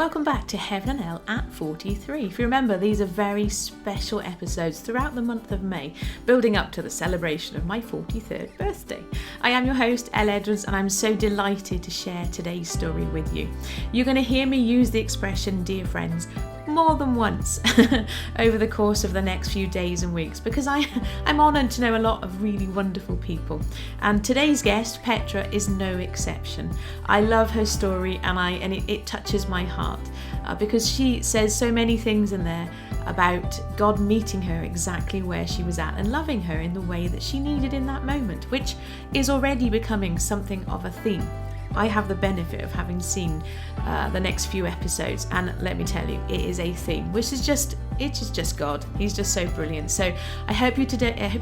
Welcome back to Heaven and Hell at 43. If you remember, these are very special episodes throughout the month of May, building up to the celebration of my 43rd birthday. I am your host, Elle Edwards, and I'm so delighted to share today's story with you. You're going to hear me use the expression, dear friends, more than once over the course of the next few days and weeks, because I'm honoured to know a lot of really wonderful people. And today's guest, Petra, is no exception. I love her story and it touches my heart because she says so many things in there about God meeting her exactly where she was at and loving her in the way that she needed in that moment, which is already becoming something of a theme. I have the benefit of having seen the next few episodes, and let me tell you, it is a theme, which is just God. He's just so brilliant. So I hope you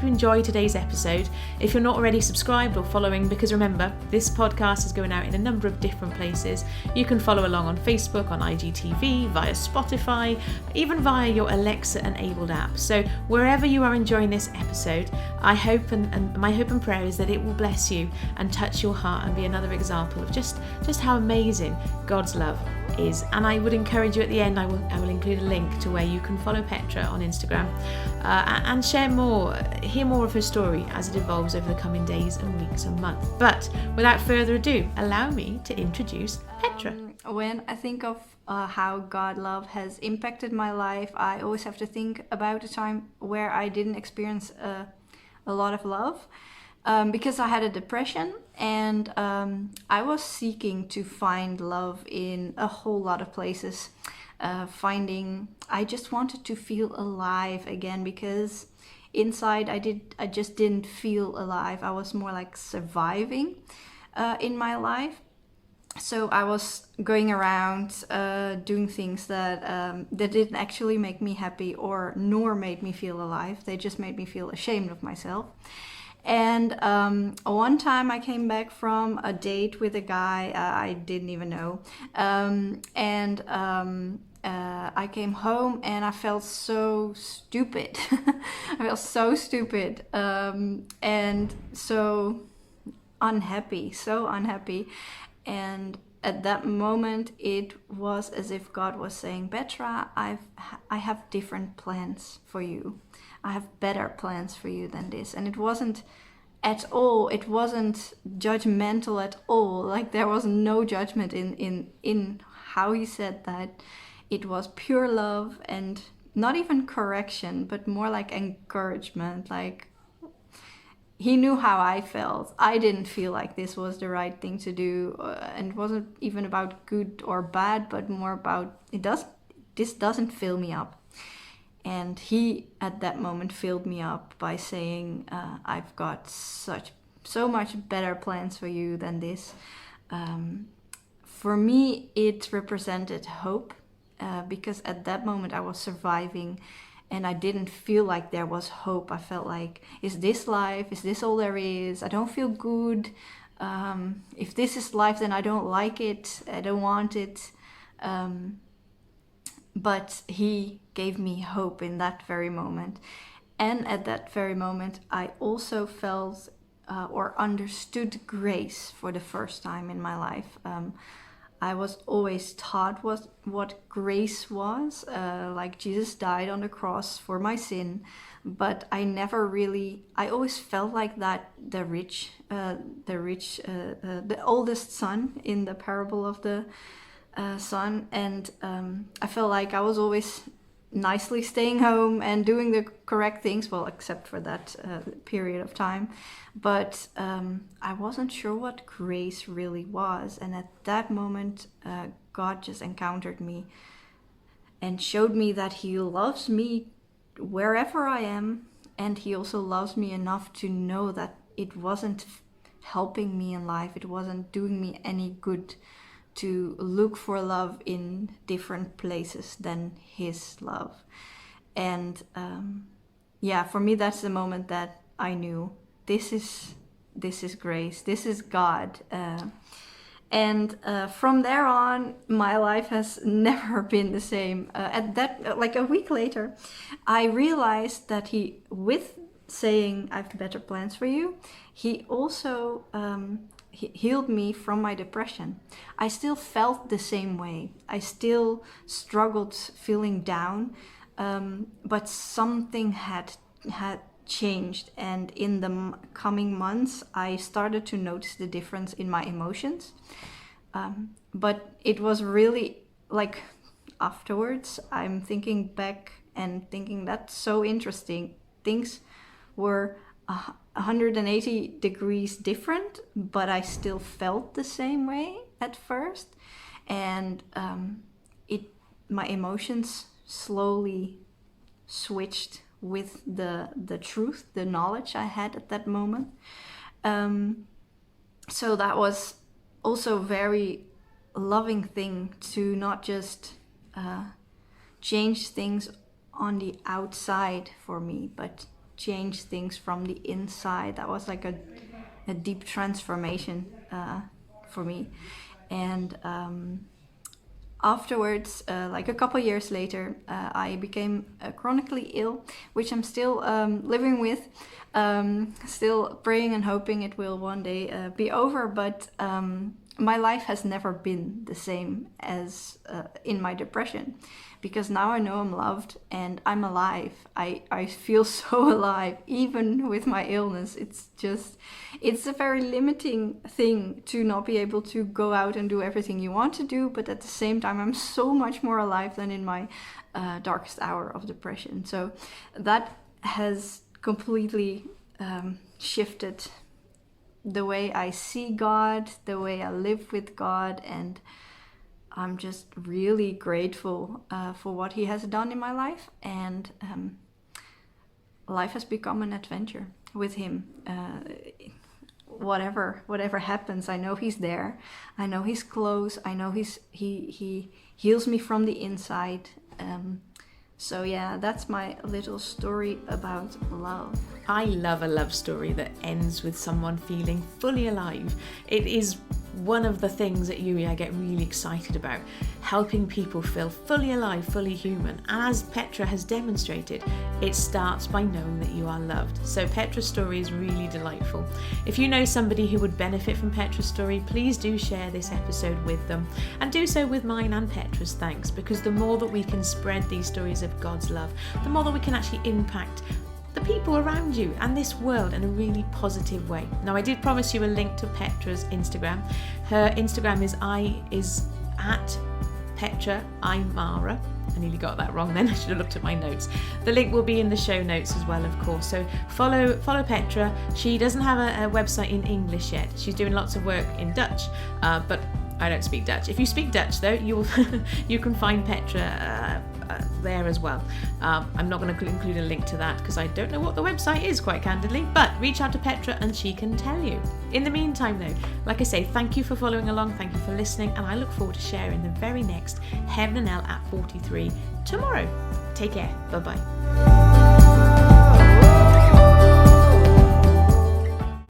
enjoy today's episode. If you're not already subscribed or following, because remember, this podcast is going out in a number of different places. You can follow along on Facebook, on IGTV, via Spotify, even via your Alexa-enabled app. So wherever you are enjoying this episode, I hope and my hope and prayer is that it will bless you and touch your heart and be another example of just how amazing God's love is. And I would encourage you at the end, I will include a link to where you can follow Petra on Instagram and hear more of her story as it evolves over the coming days and weeks and months. But without further ado, allow me to introduce Petra. When I think of how God love has impacted my life, I always have to think about a time where I didn't experience a lot of love. Because I had a depression and I was seeking to find love in a whole lot of places. I just wanted to feel alive again, because inside I just didn't feel alive. I was more like surviving in my life. So I was going around doing things that didn't actually make me happy nor made me feel alive. They just made me feel ashamed of myself. And one time I came back from a date with a guy I didn't even know, I came home and I felt so stupid. I felt so stupid and so unhappy. And at that moment, it was as if God was saying, Petra, I have different plans for you. I have better plans for you than this. And it wasn't judgmental at all. Like, there was no judgment in how he said that. It was pure love and not even correction, but more like encouragement. Like, he knew how I felt. I didn't feel like this was the right thing to do. And it wasn't even about good or bad, but more about this doesn't fill me up. And he, at that moment, filled me up by saying, I've got so much better plans for you than this. For me, it represented hope, because at that moment I was surviving and I didn't feel like there was hope. I felt like, is this life? Is this all there is? I don't feel good. If this is life, then I don't like it. I don't want it. But he gave me hope in that very moment. And at that very moment, I also felt or understood grace for the first time in my life. I was always taught what grace was, like Jesus died on the cross for my sin, but I always felt like that the oldest son in the parable of the son, and I felt like I was always nicely staying home and doing the correct things, well, except for that period of time, but I wasn't sure what grace really was. And at that moment, God just encountered me and showed me that he loves me wherever I am, and he also loves me enough to know that it wasn't helping me in life, it wasn't doing me any good to look for love in different places than his love. And for me, that's the moment that I knew this is grace, this is God. And from there on, my life has never been the same. Like a week later, I realized that he, with saying, I've better plans for you, he also he healed me from my depression. I still felt the same way. I still struggled feeling down, but something had changed. And in the coming months, I started to notice the difference in my emotions. But it was really like afterwards, I'm thinking back and thinking that's so interesting. Things were 180 degrees different, but I still felt the same way at first. And my emotions slowly switched with the truth, the knowledge I had at that moment. So that was also a very loving thing, to not just change things on the outside for me, but change things from the inside. That was like a deep transformation for me. And afterwards, like a couple years later, I became chronically ill, which I'm still living with, still praying and hoping it will one day be over. But my life has never been the same as in my depression, because now I know I'm loved and I'm alive. I feel so alive, even with my illness. It's a very limiting thing to not be able to go out and do everything you want to do, but at the same time, I'm so much more alive than in my darkest hour of depression. So that has completely shifted the way I see God, the way I live with God, and I'm just really grateful for what He has done in my life. And life has become an adventure with Him. Whatever happens, I know He's there. I know He's close. I know He heals me from the inside. So yeah, that's my little story about love. I love a love story that ends with someone feeling fully alive. It is one of the things at UE I get really excited about, helping people feel fully alive, fully human. And as Petra has demonstrated, it starts by knowing that you are loved. So Petra's story is really delightful. If you know somebody who would benefit from Petra's story, please do share this episode with them, and do so with mine and Petra's thanks, because the more that we can spread these stories of God's love, the more that we can actually impact the people around you and this world in a really positive way. Now, I did promise you a link to Petra's Instagram. Her Instagram is at Petra Wamanya. I nearly got that wrong then. I should have looked at my notes. The link will be in the show notes as well, of course. So follow Petra. She doesn't have a website in English yet. She's doing lots of work in Dutch, but I don't speak Dutch. If you speak Dutch, though, you can find Petra there as well. I'm not going to include a link to that because I don't know what the website is, quite candidly, but reach out to Petra and she can tell you. In the meantime, though, like I say, thank you for following along, thank you for listening, and I look forward to sharing the very next Heaven and Hell at 43 tomorrow. Take care. Bye-bye.